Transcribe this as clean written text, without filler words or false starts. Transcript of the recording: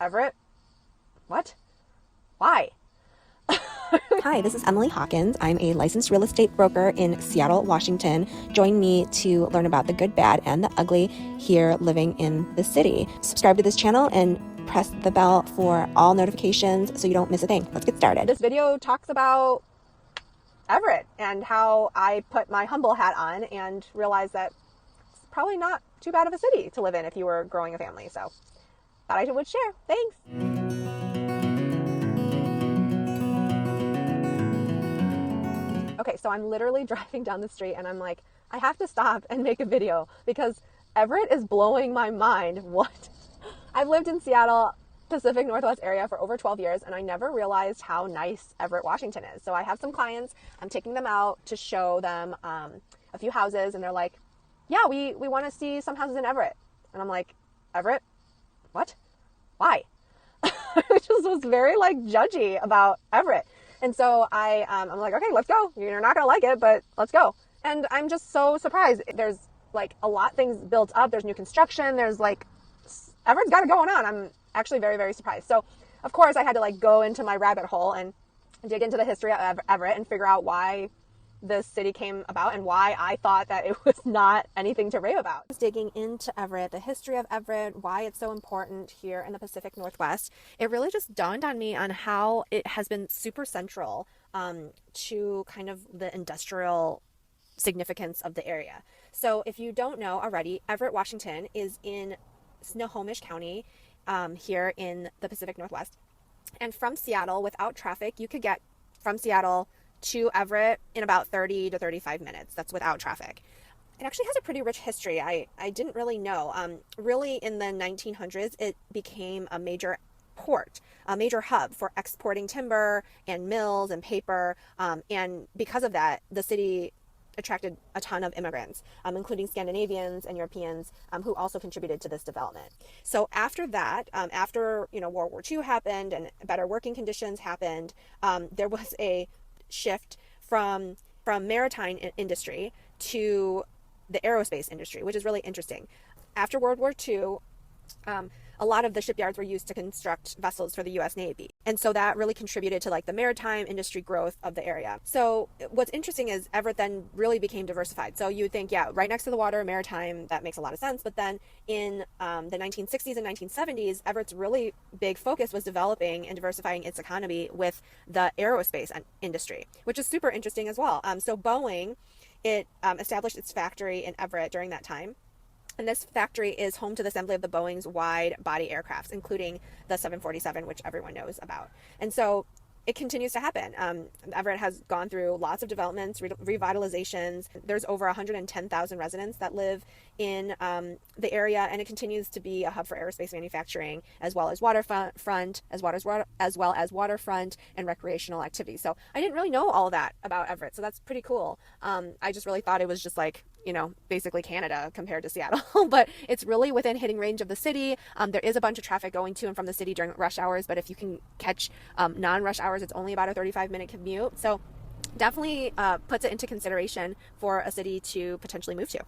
Everett? What? Why? Hi, this is Emily Hawkins. I'm a licensed real estate broker in Seattle, Washington. Join me to learn about the good, bad, and the ugly here living in the city. Subscribe to this channel and press the bell for all notifications so you don't miss a thing. Let's get started. This video talks about Everett and how I put my humble hat on and realized that it's probably not too bad of a city to live in if you were growing a family. So thought I would share. Thanks. Okay, so I'm literally driving down the street and I'm like, I have to stop and make a video because Everett is blowing my mind. What? I've lived in Seattle, Pacific Northwest area for over 12 years, and I never realized how nice Everett, Washington is. So I have some clients, I'm taking them out to show them a few houses, and they're like, yeah, we want to see some houses in Everett. And I'm like, Everett? What? Why? I just was very like judgy about Everett. And so I'm like, okay, let's go. You're not going to like it, but let's go. And I'm just so surprised. There's like a lot of things built up. There's new construction. There's like, Everett's got it going on. I'm actually very, very surprised. So of course I had to like go into my rabbit hole and dig into the history of Everett and figure out why this city came about and why I thought that it was not anything to rave about. Digging into Everett, the history of Everett, why it's so important here in the Pacific Northwest, it really just dawned on me on how it has been super central to kind of the industrial significance of the area. So if you don't know already, Everett, Washington is in Snohomish County here in the Pacific Northwest. And from Seattle, without traffic, you could get from Seattle to Everett in about 30 to 35 minutes. That's without traffic. It actually has a pretty rich history. I didn't really know. Really in the 1900s, it became a major port, a major hub for exporting timber and mills and paper. And because of that, the city attracted a ton of immigrants, including Scandinavians and Europeans, who also contributed to this development. So after that, after World War II happened and better working conditions happened, there was a shift from maritime industry to the aerospace industry, which is really interesting. After World War II, a lot of the shipyards were used to construct vessels for the U.S. Navy. And so that really contributed to like the maritime industry growth of the area. So what's interesting is Everett then really became diversified. So you would think, yeah, right next to the water, maritime, that makes a lot of sense. But then in the 1960s and 1970s, Everett's really big focus was developing and diversifying its economy with the aerospace industry, which is super interesting as well. So Boeing, it established its factory in Everett during that time. And this factory is home to the assembly of the Boeing's wide-body aircrafts, including the 747, which everyone knows about. And so it continues to happen. Everett has gone through lots of developments, revitalizations. There's over 110,000 residents that live in the area, and it continues to be a hub for aerospace manufacturing, as well as waterfront, as well as waterfront and recreational activities. So I didn't really know all of that about Everett, so that's pretty cool. I just really thought it was just like, basically Canada compared to Seattle, but it's really within hitting range of the city. There is a bunch of traffic going to and from the city during rush hours, but if you can catch non-rush hours, it's only about a 35-minute commute. So definitely puts it into consideration for a city to potentially move to.